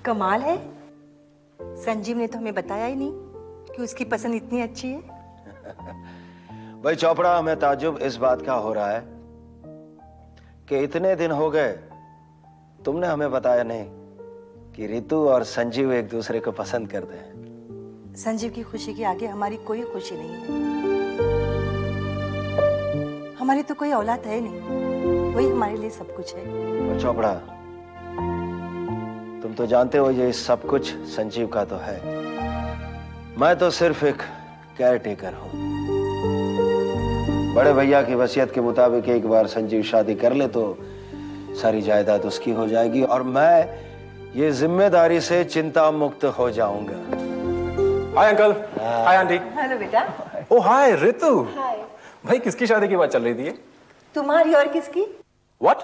कमाल है, संजीव ने तो हमें बताया ही नहीं कि उसकी पसंद इतनी अच्छी है। भाई चोपड़ा, हमें ताज्जुब इस बात का हो रहा है कि इतने दिन हो गए तुमने हमें बताया नहीं कि रितु और संजीव एक दूसरे को पसंद करते हैं। संजीव की खुशी के आगे हमारी कोई खुशी नहीं है। हमारी तो कोई औलाद है नहीं, वही हमारे लिए सब कुछ है। और चोपड़ा, तुम तो जानते हो ये सब कुछ संजीव का तो है, मैं तो सिर्फ एक केयर टेकर हूं। बड़े भैया की वसीयत के मुताबिक एक बार संजीव शादी कर ले तो सारी जायदाद उसकी हो जाएगी और मैं ये जिम्मेदारी से चिंता मुक्त हो जाऊंगा। Hi uncle. Hi aunty. Hello बेटा। ओ हाय रितु। हाय। भाई किसकी शादी की बात चल रही थी? तुम्हारी और किसकी? व्हाट?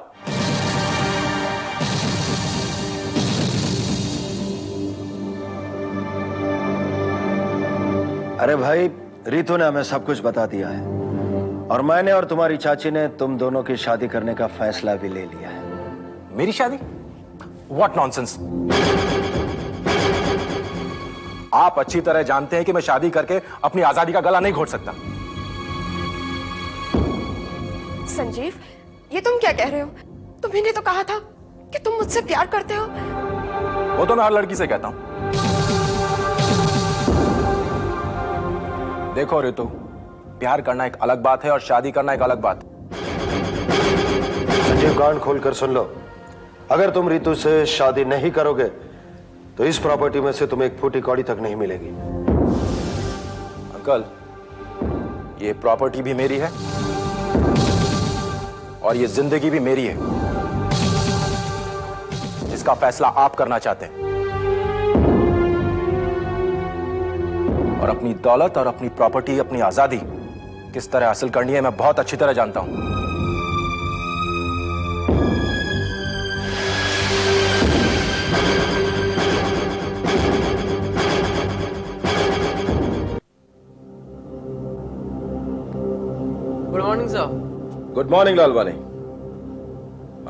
अरे भाई, रितु ने हमें सब कुछ बता दिया है और मैंने और तुम्हारी चाची ने तुम दोनों की शादी करने का फैसला भी ले लिया है। मेरी शादी? What nonsense. आप अच्छी तरह जानते हैं कि मैं शादी करके अपनी आजादी का गला नहीं घोट सकता। संजीव, ये तुम क्या कह रहे हो? तुम्ही तो कहा था कि तुम मुझसे प्यार करते हो। वो तो मैं हर लड़की से कहता हूं। देखो रितु, प्यार करना एक अलग बात है और शादी करना एक अलग बात है। संजीव, कान खोलकर सुन लो, अगर तुम रितु से शादी नहीं करोगे तो इस प्रॉपर्टी में से तुम्हें एक फूटी कौड़ी तक नहीं मिलेगी। अंकल, ये प्रॉपर्टी भी मेरी है और ये जिंदगी भी मेरी है, जिसका फैसला आप करना चाहते हैं। और अपनी दौलत और अपनी प्रॉपर्टी, अपनी आजादी किस तरह हासिल करनी है मैं बहुत अच्छी तरह जानता हूं। Good morning sir. Good morning Lalwani.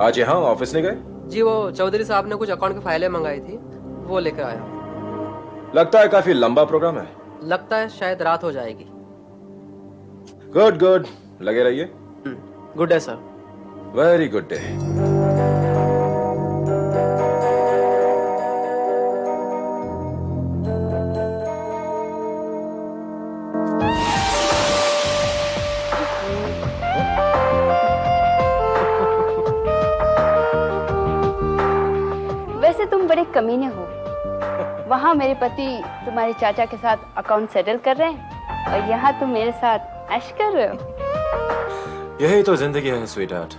आज यहां ऑफिस नहीं गए? जी, वो चौधरी साहब ने कुछ अकाउंट की फाइलें मंगाई थी, वो लेकर आया। लगता है काफी लंबा प्रोग्राम है। लगता है शायद रात हो जाएगी। गुड गुड, लगे रहिए। Good day sir. Very good day. वैसे तुम बड़े कमीने हो। वहाँ मेरे पति तुम्हारे चाचा के साथ अकाउंट सेटल कर रहे हैं और यहाँ तुम मेरे साथ ऐश कर रहे हो। यही तो जिंदगी है स्वीटहार्ट।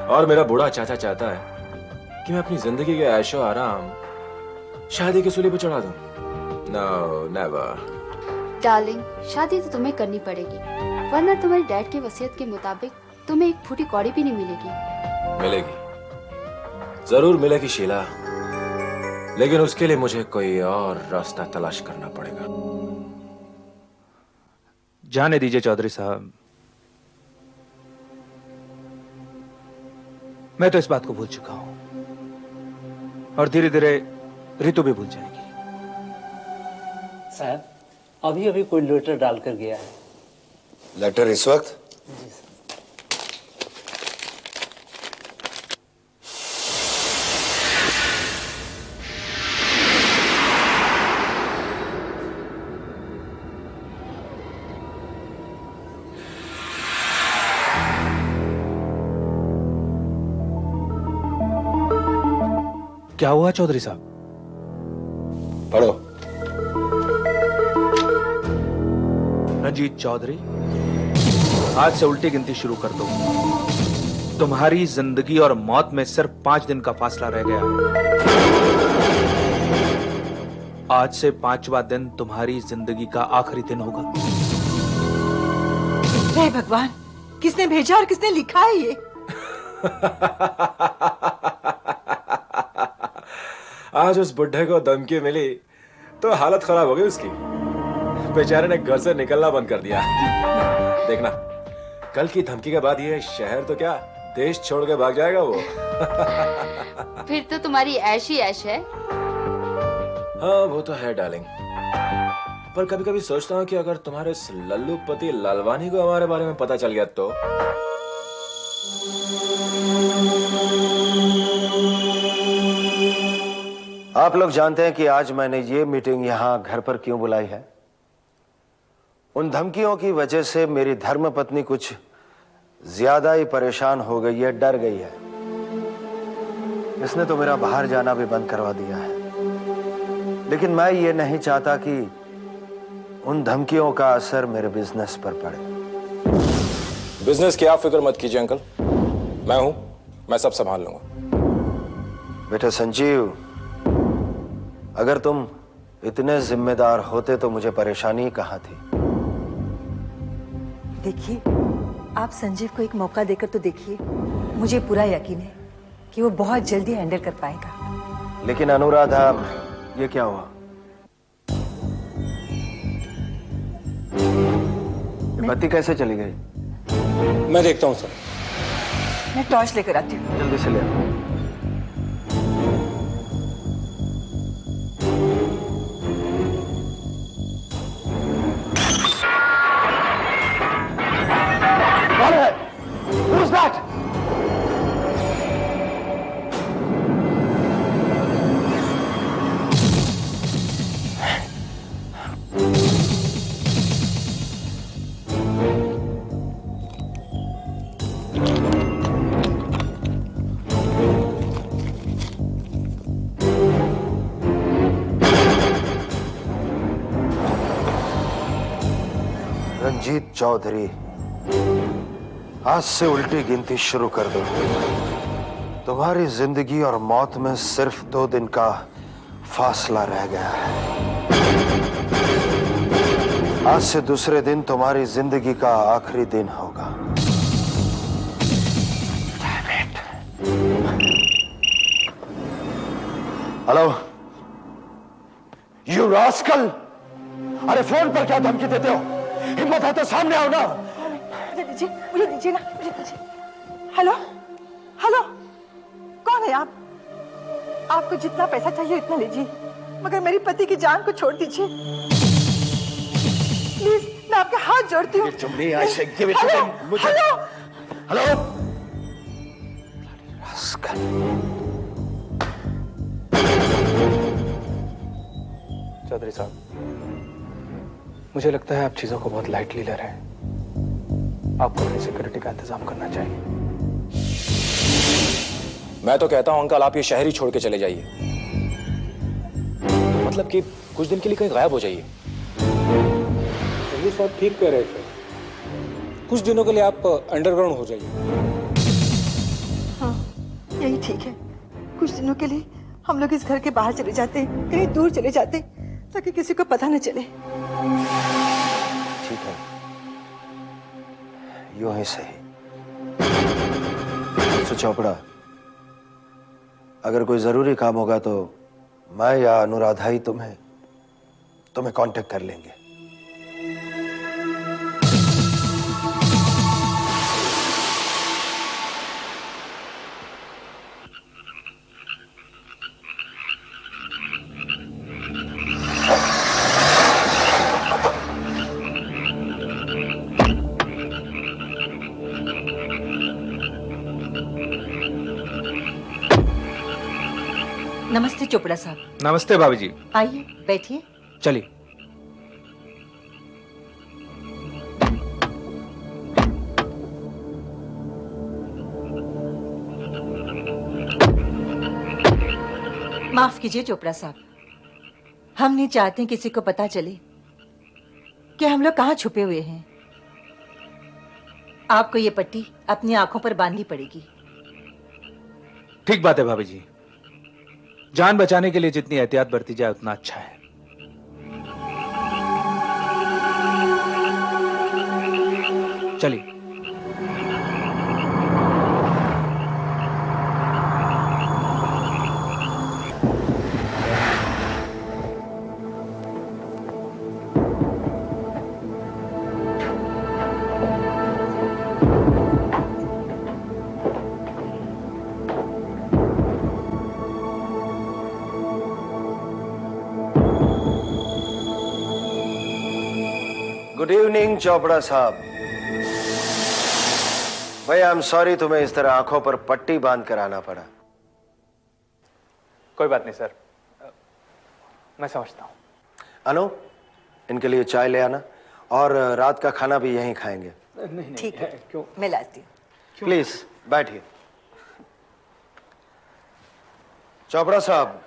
और मेरा बूढ़ा चाचा चाहता है कि मैं अपनी जिंदगी के ऐशो आराम शादी की सूली पर चढ़ा दूं। No never. डार्लिंग, शादी तो तुम्हें करनी पड़ेगी, वरना तुम्हारे डैड की वसीयत के मुताबिक तुम्हें एक फूटी कौड़ी भी नहीं मिलेगी। मिलेगी, जरूर मिलेगी शीला, लेकिन उसके लिए मुझे कोई और रास्ता तलाश करना पड़ेगा। जाने दीजिए चौधरी साहब, मैं तो इस बात को भूल चुका हूं और धीरे धीरे रितु भी भूल जाएगी। साहब, अभी अभी कोई लेटर डालकर गया है। लेटर इस वक्त? जी सर। क्या हुआ चौधरी साहब? पढ़ो। रंजीत चौधरी, आज से उल्टी गिनती शुरू कर दो। तुम्हारी जिंदगी और मौत में सिर्फ 5 दिन का फासला रह गया है। आज से 5वां दिन तुम्हारी जिंदगी का आखिरी दिन होगा। हे भगवान, किसने भेजा और किसने लिखा है ये? आज उस बुढ़े को धमकी मिली तो हालत खराब हो गई उसकी। बेचारे ने घर से निकलना बंद कर दिया। देखना, कल की धमकी के बाद ये शहर तो क्या देश छोड़ के भाग जाएगा वो। फिर तो तुम्हारी ऐश ही ऐश है। हाँ वो तो है डार्लिंग, पर कभी कभी सोचता हूँ कि अगर तुम्हारे इस लल्लू पति लालवानी को हमारे बारे में पता चल गया तो। आप लोग जानते हैं कि आज मैंने ये मीटिंग यहां घर पर क्यों बुलाई है? उन धमकियों की वजह से मेरी धर्मपत्नी कुछ ज्यादा ही परेशान हो गई है, डर गई है। इसने तो मेरा बाहर जाना भी बंद करवा दिया है। लेकिन मैं ये नहीं चाहता कि उन धमकियों का असर मेरे बिजनेस पर पड़े। बिजनेस की आप फिक्र मत कीजिए अंकल, मैं हूं, मैं सब संभाल लूंगा। बेटा संजीव, अगर तुम इतने जिम्मेदार होते तो मुझे परेशानी कहां थी? देखिए, आप संजीव को एक मौका देकर तो देखिए। मुझे पूरा यकीन है कि वो बहुत जल्दी हैंडल कर पाएगा। लेकिन अनुराधा, ये क्या हुआ? बत्ती कैसे चली गई? मैं देखता हूँ सर। मैं टॉर्च लेकर आती हूँ। जल्दी से ले आओ। Who's that? रंजीत चौधरी, आज से उल्टी गिनती शुरू कर दो। तुम्हारी जिंदगी और मौत में सिर्फ 2 दिन का फासला रह गया है। आज से दूसरे दिन तुम्हारी जिंदगी का आखिरी दिन होगा। Hello, you rascal! अरे फोन पर क्या धमकी देते हो? हिम्मत है तो सामने आओ ना। मुझे दीजिए ना, मुझे दीजिए। हेलो हेलो, कौन है आप? आपको जितना पैसा चाहिए उतना लीजिए, मगर मेरी पति की जान को छोड़ दीजिए प्लीज। मैं आपके हाथ जोड़ती हूँ। हेलो हेलो, चौधरी साहब, मुझे लगता है आप चीजों को बहुत लाइटली ले रहे हैं। आपको अपनी सिक्योरिटी का इंतजाम करना चाहिए। मैं तो कहता हूं अंकल, आप ये शहर ही छोड़ के चले जाइए। मतलब कि कुछ दिन के लिए कहीं गायब हो जाइए। ये साहब ठीक कह रहे थे, कुछ दिनों के लिए आप अंडरग्राउंड हो जाइए। हाँ, यही ठीक है। कुछ दिनों के लिए हम लोग इस घर के बाहर चले जाते, कहीं दूर चले जाते, ताकि किसी को पता न चले। ठीक है, यूं ही सही। तो चोपड़ा, अगर कोई जरूरी काम होगा तो मैं या अनुराधा ही तुम्हें कांटेक्ट कर लेंगे। नमस्ते चोपड़ा साहब। नमस्ते भाभी जी। आइए बैठिए। चलिए। माफ कीजिए चोपड़ा साहब, हम नहीं चाहते किसी को पता चले कि हम लोग कहाँ छुपे हुए हैं। आपको ये पट्टी अपनी आंखों पर बांधनी पड़ेगी। ठीक बात है भाभी जी, जान बचाने के लिए जितनी एहतियात बरती जाए उतना अच्छा है। चलिए। गुड इवनिंग चोपड़ा साहब। भाई आई एम सॉरी तुम्हें इस तरह आंखों पर पट्टी बांध कर आना पड़ा। कोई बात नहीं सर, मैं समझता हूँ। अनु, इनके लिए चाय ले आना और रात का खाना भी यहीं खाएंगे। नहीं ठीक है, क्यों? मैं लाती हूँ। प्लीज बैठिए। चोपड़ा साहब,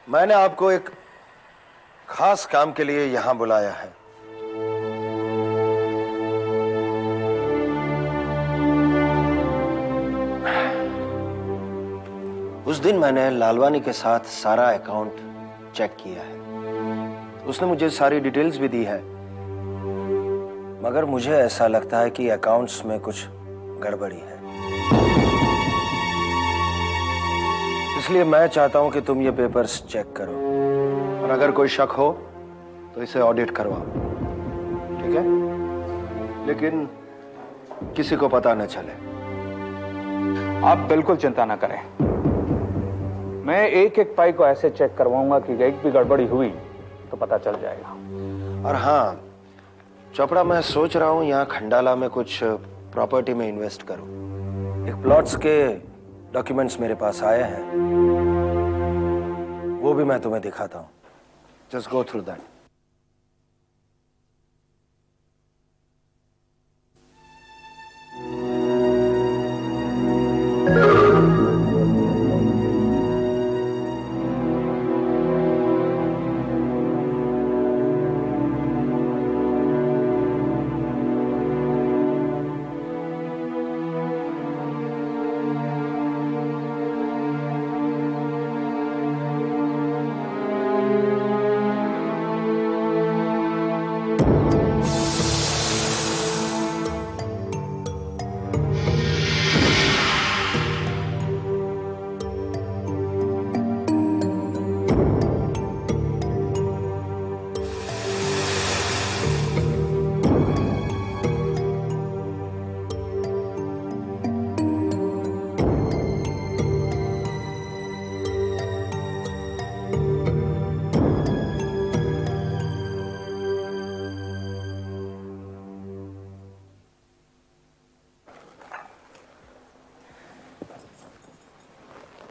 मैंने आपको एक खास काम के लिए यहां बुलाया है। उस दिन मैंने लालवानी के साथ सारा अकाउंट चेक किया है। उसने मुझे सारी डिटेल्स भी दी है, मगर मुझे ऐसा लगता है कि अकाउंट्स में कुछ गड़बड़ी है। इसलिए मैं चाहता हूं कि तुम ये पेपर्स चेक करो और अगर कोई शक हो तो इसे ऑडिट करवाओ, ठीक है? लेकिन किसी को पता न चले। आप बिल्कुल चिंता ना करें, मैं एक एक पाई को ऐसे चेक करवाऊंगा कि एक भी गड़बड़ी हुई तो पता चल जाएगा। और हाँ चोपड़ा, मैं सोच रहा हूं यहां खंडाला में कुछ प्रॉपर्टी में इन्वेस्ट करूं। एक प्लॉट्स के डॉक्यूमेंट्स मेरे पास आए हैं, वो भी मैं तुम्हें दिखाता हूं। Just go through that.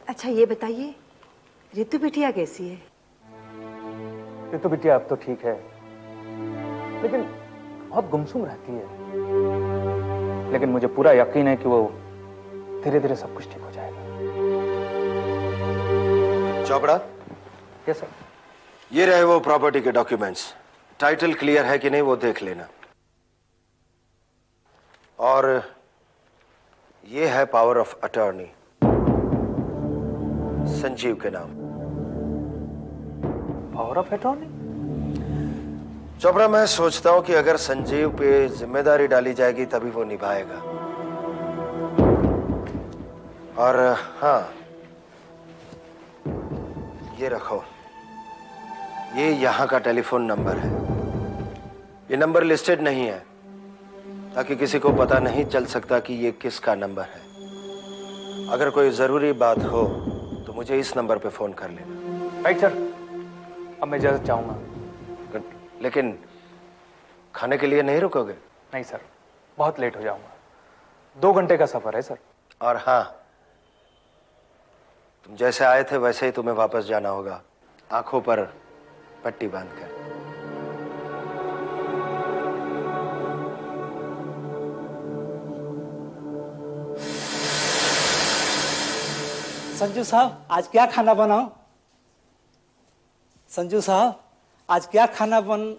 अच्छा ये बताइए, रितु बिटिया कैसी है? रितु बिटिया अब तो ठीक है, लेकिन बहुत गुमसुम रहती है। लेकिन मुझे पूरा यकीन है कि वो धीरे धीरे सब कुछ ठीक हो जाएगा। Chopra, yes sir. ये रहे वो प्रॉपर्टी के डॉक्यूमेंट्स। टाइटल क्लियर है कि नहीं वो देख लेना। और ये है पावर ऑफ अटॉर्नी संजीव के नाम। Power of attorney? चोपड़ा, मैं सोचता हूं कि अगर संजीव पे जिम्मेदारी डाली जाएगी तभी वो निभाएगा। और हाँ, ये रखो, ये यहां का टेलीफोन नंबर है। ये नंबर लिस्टेड नहीं है ताकि किसी को पता नहीं चल सकता कि ये किसका नंबर है। अगर कोई जरूरी बात हो तो मुझे इस नंबर पे फोन कर लेना। राइट सर, अब मैं इजाजत चाहूंगा। लेकिन खाने के लिए नहीं रुकोगे? नहीं सर, बहुत लेट हो जाऊंगा। 2 घंटे का सफर है सर। और हाँ, तुम जैसे आए थे वैसे ही तुम्हें वापस जाना होगा, आंखों पर पट्टी बांधकर। संजू साहब, आज क्या खाना बनाओ? संजू साहब, आज क्या खाना बन...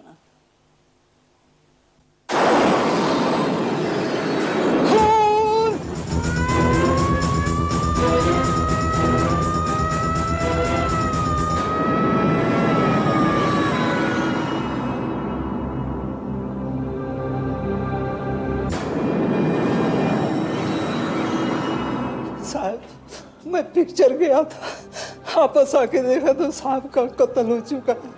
साहब, मैं पिक्चर गया था, वापस आके देखा तो साहब का कत्ल हो चुका है।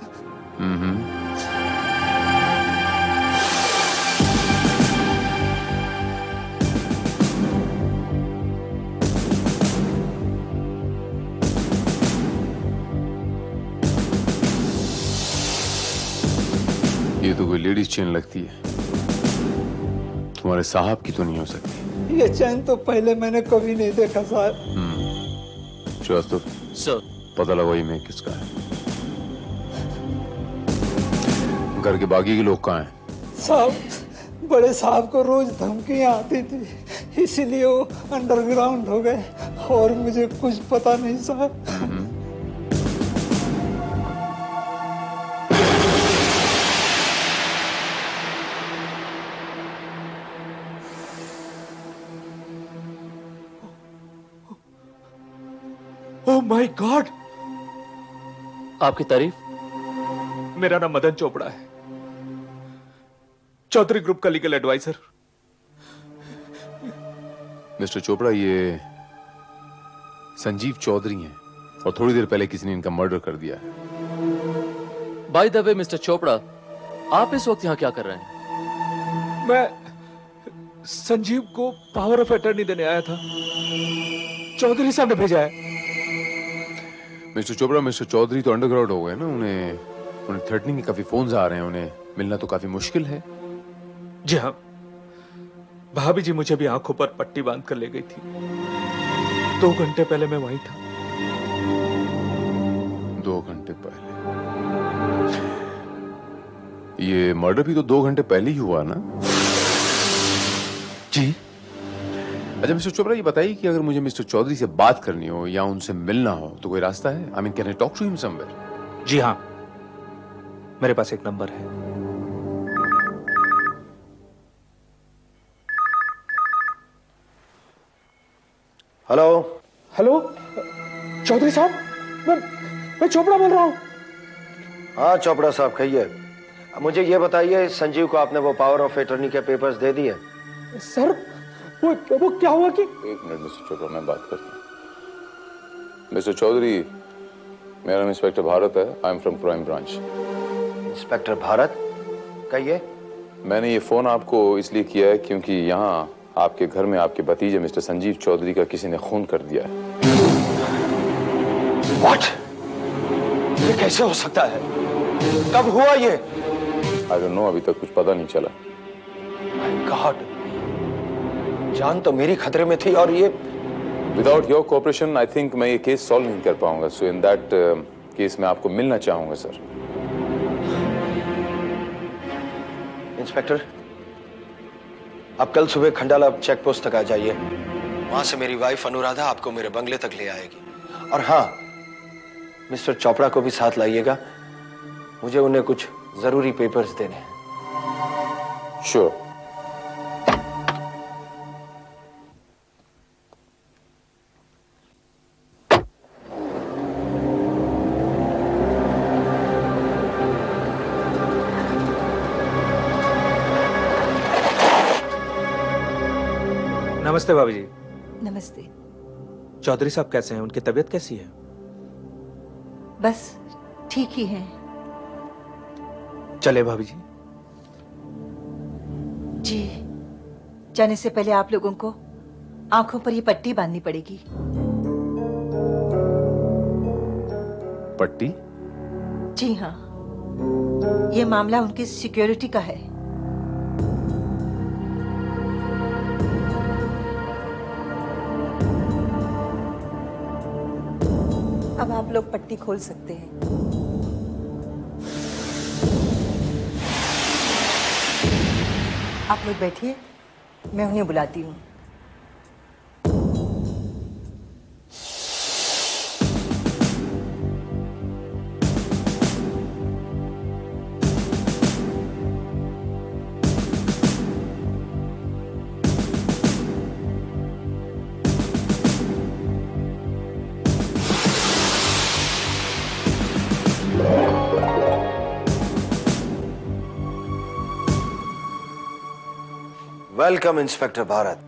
ये तो कोई लेडीज चेन लगती है, तुम्हारे साहब की तो नहीं हो सकती। ये चैन तो पहले मैंने कभी नहीं देखा साहब। श्रीवास्तव सर, पता लगा ये मैं किसका है। घर के बाकी के लोग कहाँ हैं? साहब बड़े साहब को रोज धमकियां आती थी, इसीलिए वो अंडरग्राउंड हो गए और मुझे कुछ पता नहीं साहब। Oh my God! आपकी तारीफ। मेरा नाम मदन चोपड़ा है, चौधरी ग्रुप का लीगल एडवाइजर। मिस्टर चोपड़ा, ये संजीव चौधरी हैं और थोड़ी देर पहले किसी ने इनका मर्डर कर दिया है। By the way mister Chopra, आप इस वक्त यहाँ क्या कर रहे हैं? मैं संजीव को पावर ऑफ अटर्नी देने आया था, चौधरी साहब ने भेजा है। मिस्टर चोपड़ा, मिस्टर चौधरी तो अंडरग्राउंड हो गए ना, उन्हें थ्रेटनिंग के काफी फोन्स आ रहे हैं, उन्हें मिलना तो काफी मुश्किल है। जी हाँ, भाभी जी मुझे भी आंखों पर पट्टी बांध कर ले गई थी। 2 घंटे पहले मैं वहीं था। 2 घंटे पहले? ये मर्डर भी तो 2 घंटे पहले ही हुआ ना? जी। अच्छा मिस्टर चोपड़ा, ये बताइए कि अगर मुझे मिस्टर चौधरी से बात करनी हो या उनसे मिलना हो तो कोई रास्ता है? I mean, can I talk to him somewhere? जी हाँ, मेरे पास एक नंबर है। हेलो। हेलो चौधरी साहब, मैं चोपड़ा बोल रहा हूँ। हाँ चोपड़ा साहब, कहिए। मुझे ये बताइए, संजीव को आपने वो पावर ऑफ अटर्नी के पेपर्स दे दिए? सर वो क्या हुआ कि... 1 मिनट मिस्टर चोपड़ा, मैं बात करता हूँ। मिस्टर चौधरी, मेरा नाम इंस्पेक्टर भारत है। I am from crime branch. Inspector Bharat, कहिए। मैंने ये फोन आपको इसलिए किया है क्योंकि यहाँ आपके घर में आपके भतीजे मिस्टर संजीव चौधरी का किसी ने खून कर दिया है। What? ये कैसे हो सकता है? कब हुआ ये? आई डोंट नो, अभी तक कुछ पता नहीं चला। My God, जान तो मेरी खतरे में थी और ये... without your cooperation I think मैं ये केस सॉल्व नहीं कर पाऊंगा। सो इन दैट केस मैं आपको मिलना चाहूंगा सर। इंस्पेक्टर, आप कल सुबह खंडाला चेक पोस्ट तक आ जाइए। वहां से मेरी वाइफ अनुराधा आपको मेरे बंगले तक ले आएगी। और हाँ, मिस्टर चोपड़ा को भी साथ लाइएगा, मुझे उन्हें कुछ जरूरी पेपर्स देने हैं। श्योर। नमस्ते भाभी जी। नमस्ते। चौधरी साहब कैसे हैं? उनकी तबीयत कैसी है? बस ठीक ही है। चले भाभी जी। जी, जाने से पहले आप लोगों को आंखों पर ये पट्टी बांधनी पड़ेगी। पट्टी? जी हाँ, ये मामला उनकी सिक्योरिटी का है। अब आप लोग पट्टी खोल सकते हैं। आप लोग बैठिए, मैं उन्हें बुलाती हूँ। Welcome inspector Bharat.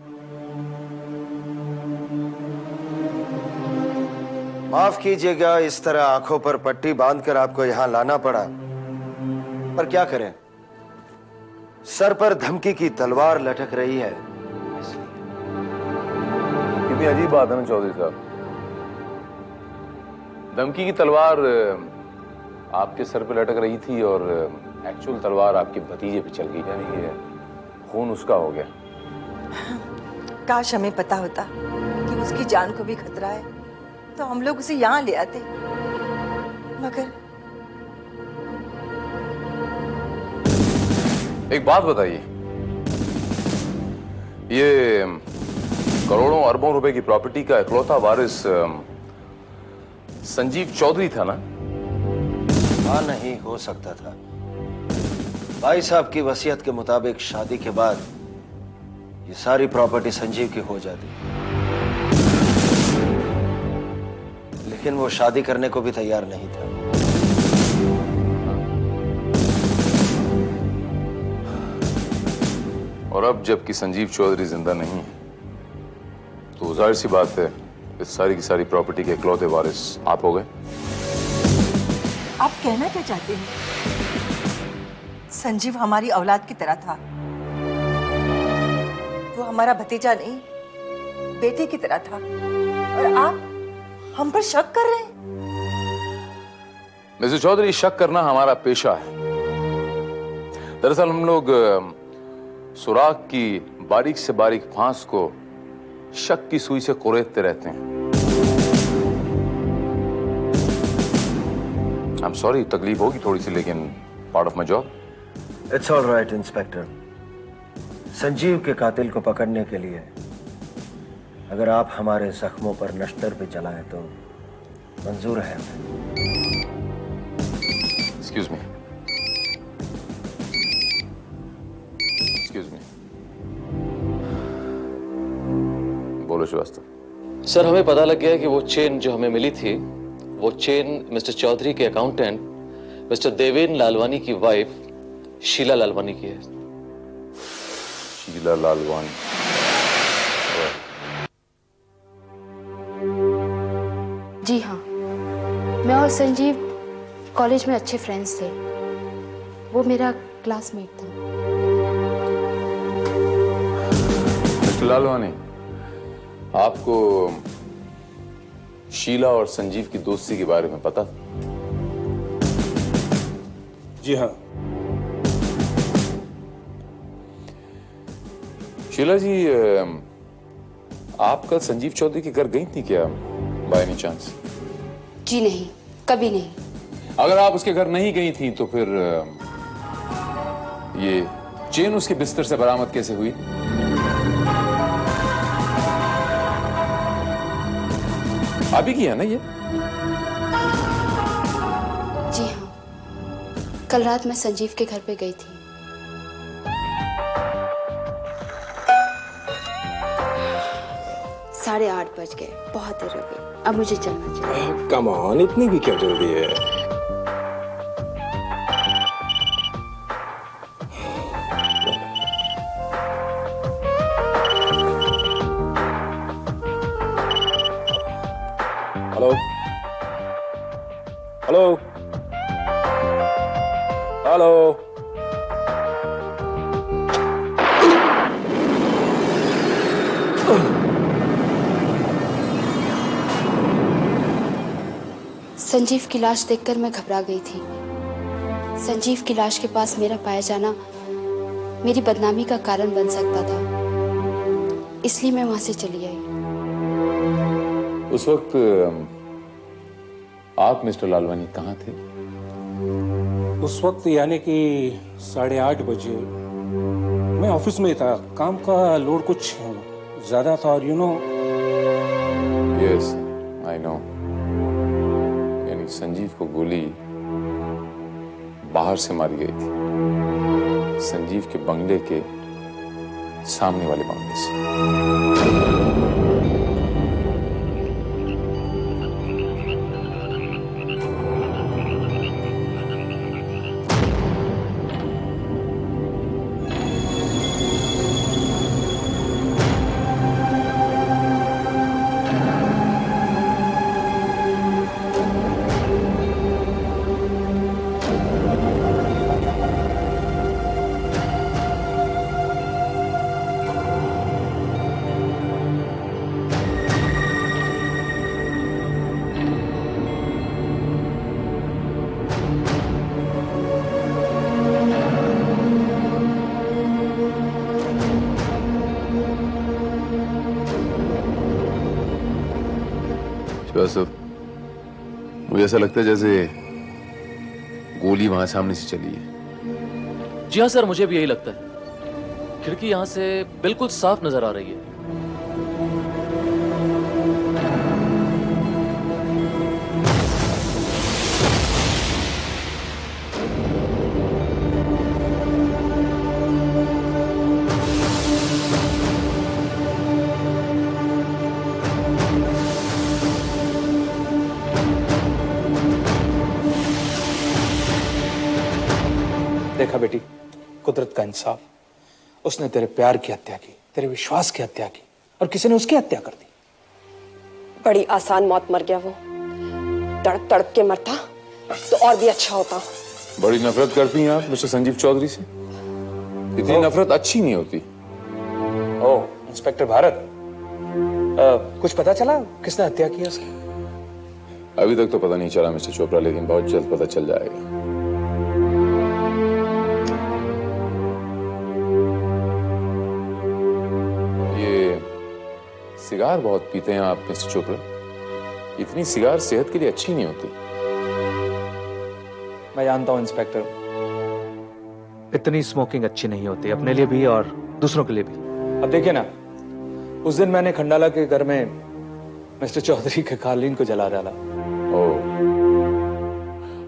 माफ कीजिएगा, इस तरह आंखों पर पट्टी बांधकर आपको यहां लाना पड़ा, पर क्या करें, सर पर धमकी की तलवार लटक रही है। कितनी अजीब बात है ना चौधरी साहब, धमकी की तलवार आपके सर पे लटक रही थी और एक्चुअल तलवार आपके भतीजे पे चल गई, यानी कि खून उसका हो गया। काश हमें पता होता कि उसकी जान को भी खतरा है तो हम लोग उसे यहाँ ले आते, मगर एक बात बताइए, ये करोड़ों अरबों रुपए की प्रॉपर्टी का इकलौता वारिस संजीव चौधरी था ना? हाँ, नहीं हो सकता था। भाई साहब की वसीयत के मुताबिक शादी के बाद ये सारी प्रॉपर्टी संजीव की हो जाती, लेकिन वो शादी करने को भी तैयार नहीं था। और अब जबकि संजीव चौधरी जिंदा नहीं है, तो जाहिर सी बात है इस सारी की सारी प्रॉपर्टी के इकलौते वारिस आप हो गए। आप कहना क्या चाहते हैं? संजीव हमारी औलाद की तरह था, वो हमारा भतीजा नहीं, बेटे की तरह था, और आप हम पर शक कर रहे हैं? मिस्टर चौधरी, शक करना हमारा पेशा है। दरअसल हम लोग सुराग की बारीक से बारीक फांस को शक की सुई से कुरेदते रहते हैं। आई एम सॉरी, तकलीफ होगी थोड़ी सी, लेकिन part of my job. It's all right inspector. Sanjeev के कातिल को पकड़ने के लिए अगर आप हमारे जख्मों पर नश्तर भी चलाएं तो मंजूर है हमें। Excuse me, excuse me. बोलो श्रीवास्तव। सर, हमें पता लग गया है कि वो चेन जो हमें मिली थी, वो चेन मिस्टर चौधरी के अकाउंटेंट मिस्टर देवेन लालवानी की वाइफ शीला लालवानी की है। शीला लालवानी? जी हाँ, मैं और संजीव कॉलेज में अच्छे फ्रेंड्स थे। वो मेरा क्लासमेट था। मिस्टर लालवानी, आपको शीला और संजीव की दोस्ती के बारे में पता था? जी हाँ। शीला जी, आप कल संजीव चौधरी के घर गई थी क्या, बाय एनी चांस? जी नहीं, कभी नहीं। अगर आप उसके घर नहीं गई थी तो फिर ये चेन उसके बिस्तर से बरामद कैसे हुई? आप ही की है ना ये? जी हाँ, कल रात मैं संजीव के घर पे गई थी। 8:30 बज गए, बहुत देर हो गई, अब मुझे चलना चाहिए। कम ऑन, इतनी भी क्या जल्दी है? Hello hello hello. संजीव की लाश देखकर मैं घबरा गई थी। संजीव की लाश के पास मेरा पाया जाना मेरी बदनामी का कारण बन सकता था, इसलिए मैं वहां से चली आई। उस वक्त आप मिस्टर लालवानी कहाँ थे? उस वक्त यानी कि 8:30 बजे मैं ऑफिस में था। काम का लोड कुछ ज्यादा था और यस, आई नो। यानी संजीव को गोली बाहर से मारी गई थी, संजीव के बंगले के सामने वाले बंगले से। श्रीवास्तव, मुझे ऐसा लगता है जैसे गोली वहां सामने से चली है। जी हाँ सर, मुझे भी यही लगता है। खिड़की यहां से बिल्कुल साफ नजर आ रही है। देखा बेटी, कुदरत का इंसाफ। उसने तेरे प्यार की हत्या की, तेरे विश्वास की हत्या की, और किसी ने उसकी हत्या कर दी। बड़ी आसान मौत मर गया वो। तड़प तड़प के मरता तो और भी अच्छा होता। बड़ी नफरत करती हैं आप मिस्टर संजीव चौधरी से। इतनी नफरत अच्छी नहीं होती। ओह, इंस्पेक्टर भारत, कुछ पता चला किसने हत्या की उसकी? अभी तक तो पता नहीं चला मिस्टर चोपड़ा, लेकिन बहुत जल्द पता चल जाएगा। सिगार बहुत पीते हैं आप मिस्टर चोपड़ा। इतनी सिगार सेहत के लिए अच्छी नहीं होती। मैं जानता हूं इंस्पेक्टर, इतनी स्मोकिंग अच्छी नहीं होती, अपने लिए भी और दूसरों के लिए भी। अब देखिए ना, उस दिन मैंने खंडाला के घर में मिस्टर चौधरी के कालीन को जला डाला। ओह,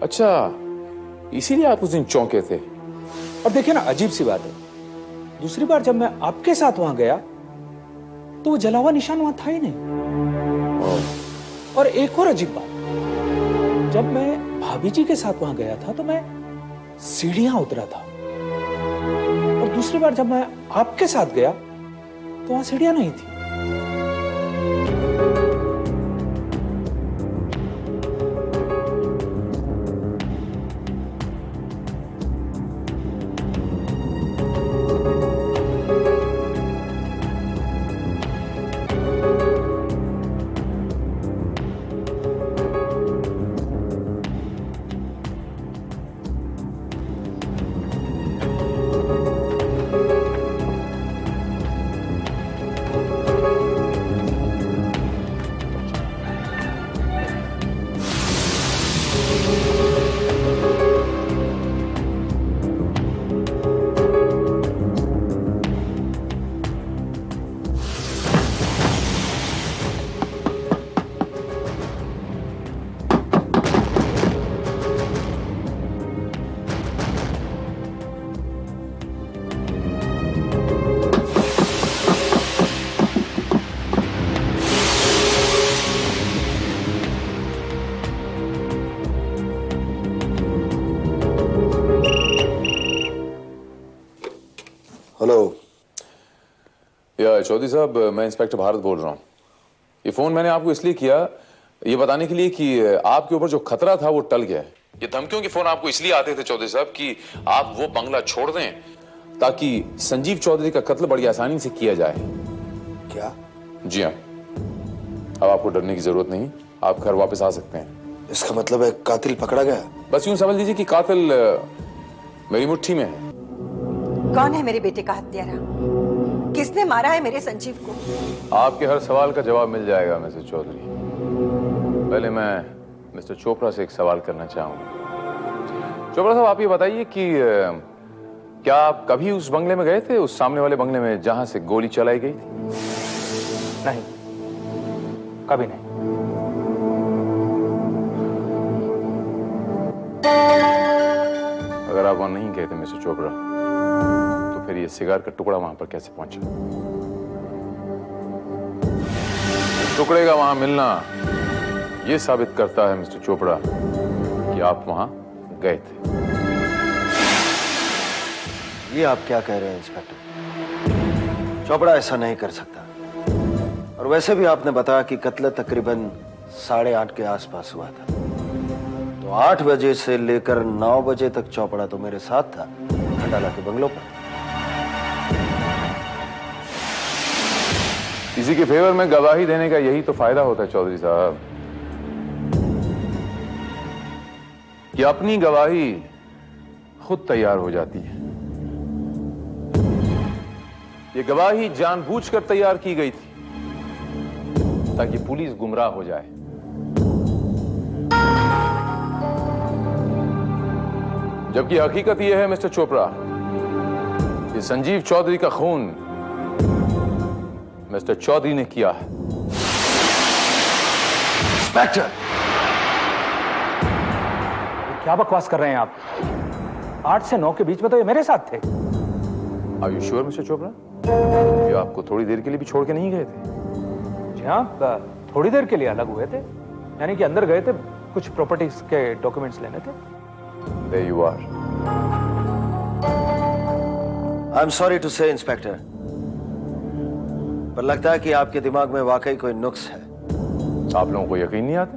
अच्छा, इसीलिए आप उस दिन चौंके थे। और देखिए ना, अजीब सी बात है, दूसरी बार जब मैं आपके साथ वहां गया तो वो जला हुआ निशान वहां था ही नहीं। और एक और अजीब बात, जब मैं भाभी जी के साथ वहां गया था तो मैं सीढ़ियां उतरा था, और दूसरी बार जब मैं आपके साथ गया तो वहां सीढ़ियां नहीं थी। हेलो। या चौधरी साहब, मैं इंस्पेक्टर भारत बोल रहा हूँ। ये फोन मैंने आपको इसलिए किया, ये बताने के लिए कि आपके ऊपर जो खतरा था वो टल गया है। ये धमकियों के फोन आपको इसलिए आते थे चौधरी साहब कि आप वो बंगला छोड़ दें ताकि संजीव चौधरी का कत्ल बड़ी आसानी से किया जाए। क्या? जी हाँ, अब आपको डरने की जरूरत नहीं, आप घर वापस आ सकते हैं। इसका मतलब है कातिल पकड़ा गया? बस यूं समझ लीजिए कि कातिल मेरी मुट्ठी में है। कौन है मेरे बेटे का हत्यारा? किसने मारा है मेरे संजीव को? आपके हर सवाल का जवाब मिल जाएगा मिस्टर चौधरी। पहले मैं मिस्टर चोपड़ा से एक सवाल करना चाहूंगा। चोपड़ा साहब, आप ये बताइए कि क्या आप कभी उस बंगले में गए थे, उस सामने वाले बंगले में जहां से गोली चलाई गई थी? नहीं, कभी नहीं। अगर आप वहां नहीं गए थे मिस्टर चोपड़ा, तो फिर ये सिगार का टुकड़ा वहां पर कैसे पहुंचा? टुकड़े का वहां मिलना यह साबित करता है मिस्टर चोपड़ा कि आप वहां गए थे। ये आप क्या कह रहे हैं इंस्पेक्टर? चोपड़ा ऐसा नहीं कर सकता। और वैसे भी आपने बताया कि कत्ल तकरीबन 8:30 के आसपास हुआ था, तो 8 बजे से लेकर 9 बजे तक चोपड़ा तो मेरे साथ था खंडाला के बंगलों पर। किसी के फेवर में गवाही देने का यही तो फायदा होता है चौधरी साहब, कि अपनी गवाही खुद तैयार हो जाती है। ये गवाही जानबूझकर तैयार की गई थी ताकि पुलिस गुमराह हो जाए। जबकि हकीकत यह है मिस्टर चोपड़ा कि संजीव चौधरी का खून मिस्टर चौधरी ने किया है। इंस्पेक्टर, क्या बकवास कर रहे हैं आप? 8 से 9 के बीच में तो ये मेरे साथ थे। Are you sure mister Chopra? ये आपको थोड़ी देर के लिए भी छोड़ के नहीं गए थे? जी हाँ, थोड़ी देर के लिए अलग हुए थे, यानी कि अंदर गए थे, कुछ प्रॉपर्टीज के डॉक्यूमेंट्स लेने थे। There you are. I'm sorry to say, inspector, पर लगता है कि आपके दिमाग में वाकई कोई नुक्स है। आप लोगों को यकीन नहीं आता?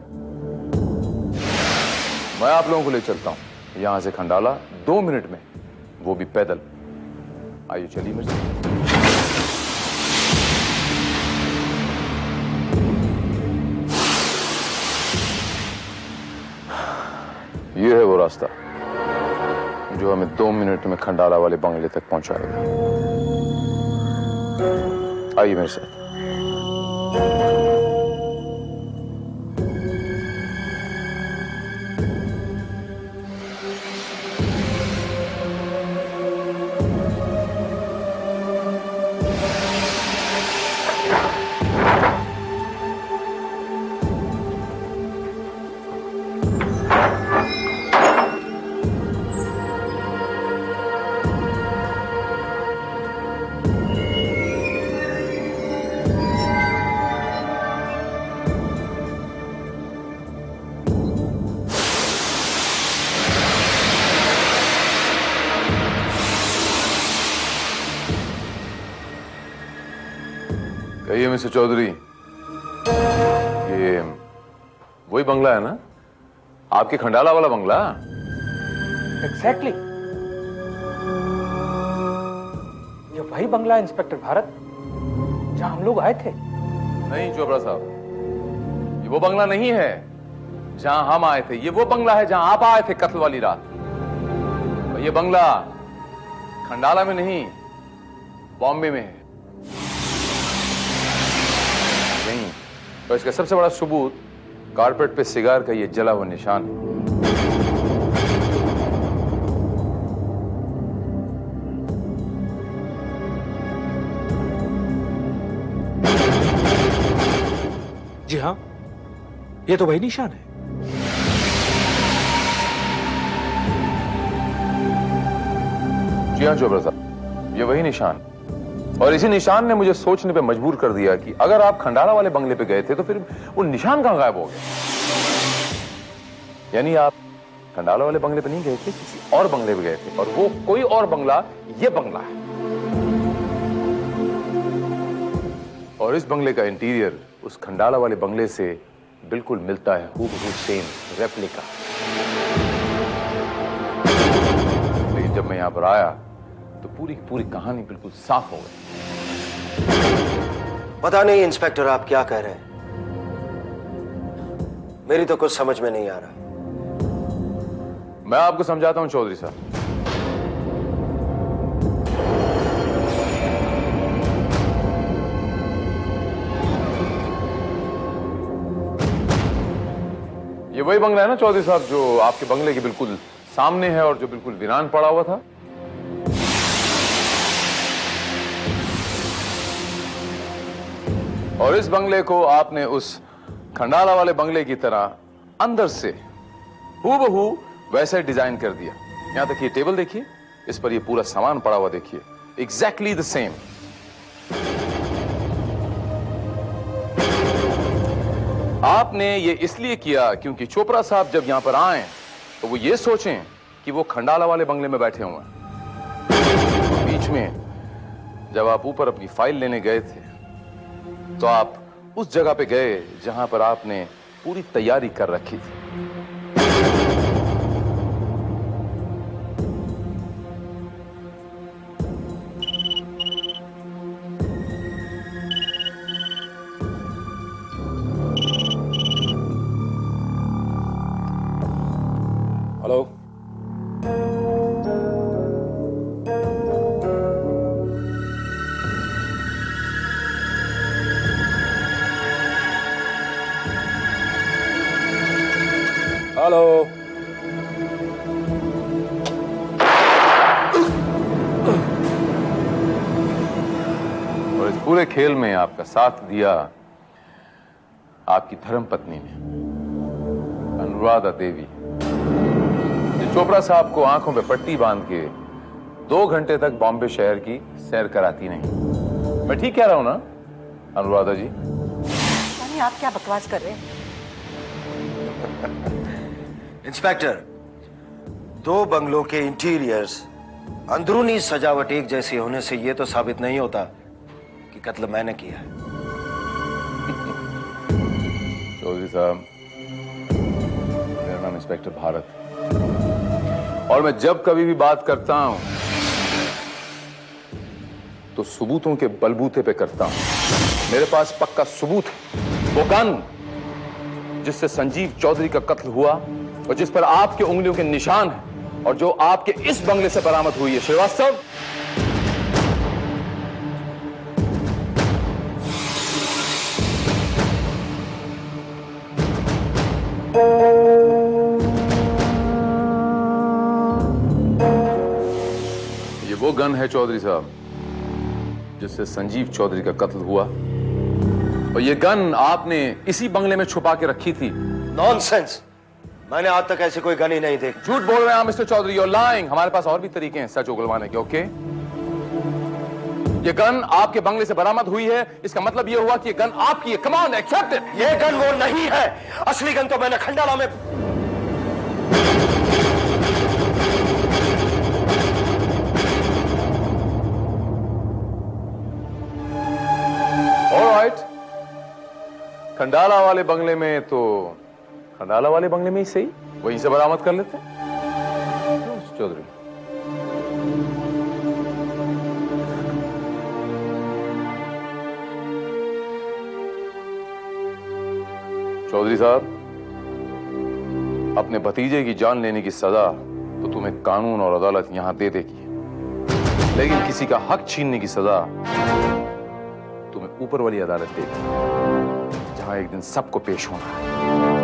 मैं आप लोगों को ले चलता हूं यहां से खंडाला 2 मिनट में, वो भी पैदल। आइए चलिए मेरे साथ। ये है वो रास्ता जो हमें 2 मिनट में खंडाला वाले बंगले तक पहुंचाएगा। आइए मेरे साथ। कहिए मिस्टर चौधरी, ये वही बंगला है ना? आपके खंडाला वाला बंगला? एग्जैक्टली। ये वही बंगला है इंस्पेक्टर भारत, जहां हम लोग आए थे। नहीं चोपड़ा साहब, ये वो बंगला नहीं है जहां हम आए थे। ये वो बंगला है जहां आप आए थे कत्ल वाली रात। और ये बंगला खंडाला में नहीं, बॉम्बे में है। तो इसका सबसे बड़ा सबूत कारपेट पे सिगार का ये जला हुआ निशान है। जी हाँ, ये तो वही निशान है। जी हाँ चोपड़ा साहब, ये वही निशान। और इसी निशान ने मुझे सोचने पे मजबूर कर दिया कि अगर आप खंडाला वाले बंगले पे गए थे तो फिर वो निशान कहां गायब हो गया? यानी आप खंडाला वाले बंगले पे नहीं गए थे, किसी और बंगले पे गए थे, और वो कोई और बंगला ये बंगला है। और इस बंगले का इंटीरियर उस खंडाला वाले बंगले से बिल्कुल मिलता है, हूबहू सेम रेप्लिका। लेकिन जब मैं यहां पर आया तो पूरी की पूरी कहानी बिल्कुल साफ हो गई। पता नहीं इंस्पेक्टर आप क्या कह रहे हैं, मेरी तो कुछ समझ में नहीं आ रहा। मैं आपको समझाता हूं चौधरी साहब। ये वही बंगला है ना चौधरी साहब जो आपके बंगले के बिल्कुल सामने है और जो बिल्कुल वीरान पड़ा हुआ था? और इस बंगले को आपने उस खंडाला वाले बंगले की तरह अंदर से हूबहू वैसे डिजाइन कर दिया। यहां तक ये टेबल देखिए, इस पर ये पूरा सामान पड़ा हुआ देखिए, एग्जैक्टली द सेम। आपने ये इसलिए किया क्योंकि चोपड़ा साहब जब यहां पर आए तो वो ये सोचें कि वो खंडाला वाले बंगले में बैठे हुए हैं। बीच में जब आप ऊपर अपनी फाइल लेने गए थे तो आप उस जगह पे गए जहां पर आपने पूरी तैयारी कर रखी थी। Hello, hello. पूरे खेल में आपका साथ दिया आपकी धर्मपत्नी ने, अनुराधा देवी, जो चोपड़ा साहब को आंखों पे पट्टी बांध के 2 घंटे तक बॉम्बे शहर की सैर कराती नहीं। मैं ठीक कह रहा हूं ना अनुराधा जी? यानी आप क्या बकवास कर रहे हैं? इंस्पेक्टर, 2 बंगलों के इंटीरियर्स, अंदरूनी सजावट एक जैसी होने से यह तो साबित नहीं होता कि कत्ल मैंने किया है। चौधरी साहब, मेरा नाम इंस्पेक्टर भारत है और मैं जब कभी भी बात करता हूं तो सबूतों के बलबूते पे करता हूं। मेरे पास पक्का सबूत है, वो गन जिससे संजीव चौधरी का कत्ल हुआ और जिस पर आपके उंगलियों के निशान हैं और जो आपके इस बंगले से बरामद हुई है। श्रीवास्तव, ये वो गन है चौधरी साहब जिससे संजीव चौधरी का कत्ल हुआ और ये गन आपने इसी बंगले में छुपा के रखी थी। नॉनसेंस! मैंने आज तक ऐसी कोई गन ही नहीं देखी। झूठ बोल रहे हैं आप mister Chaudhary, you are lying. हमारे पास और भी तरीके हैं सच उगलवाने के। ओके, ये गन आपके बंगले से बरामद हुई है, इसका मतलब ये हुआ कि ये गन आपकी है। Come on, accept it. ये गन वो नहीं है, असली गन तो मैंने खंडाला में। ऑलराइट, खंडाला वाले बंगले में तो खंडाला वाले बंगले में ही सही, वहीं से बरामद कर लेते हैं। चौधरी, चौधरी साहब, अपने भतीजे की जान लेने की सजा तो तुम्हें कानून और अदालत यहां दे देगी, लेकिन किसी का हक छीनने की सजा तुम्हें ऊपर वाली अदालत देगी, जहां एक दिन सबको पेश होना है।